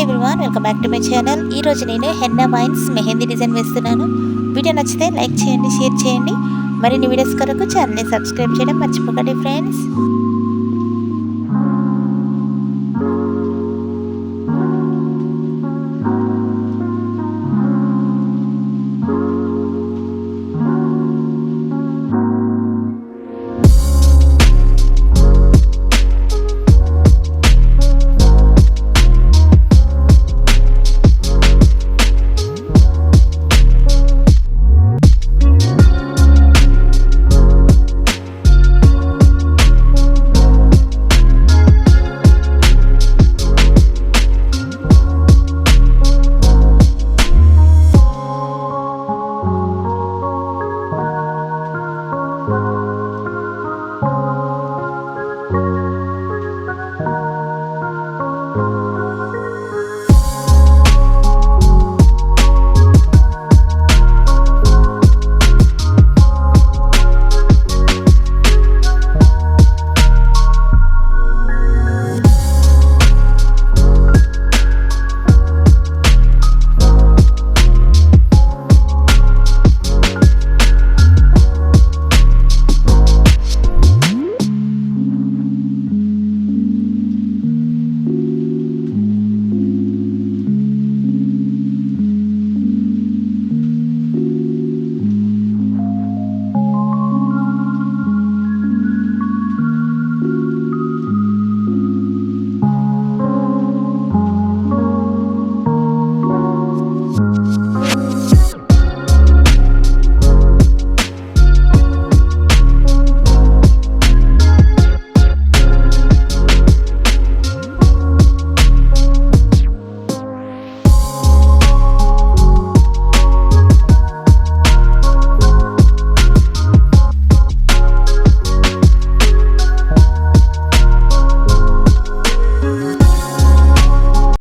Everyone, welcome back to my channel. ఈరోజు నేను henna wines mehndi design వేస్తున్నాను. వీడియో నచ్చితే లైక్ చేయండి, షేర్ చేయండి. మరిన్ని వీడియోస్ కొరకు ఛానల్ని సబ్స్క్రైబ్ చేయడం మర్చిపోకండి ఫ్రెండ్స్.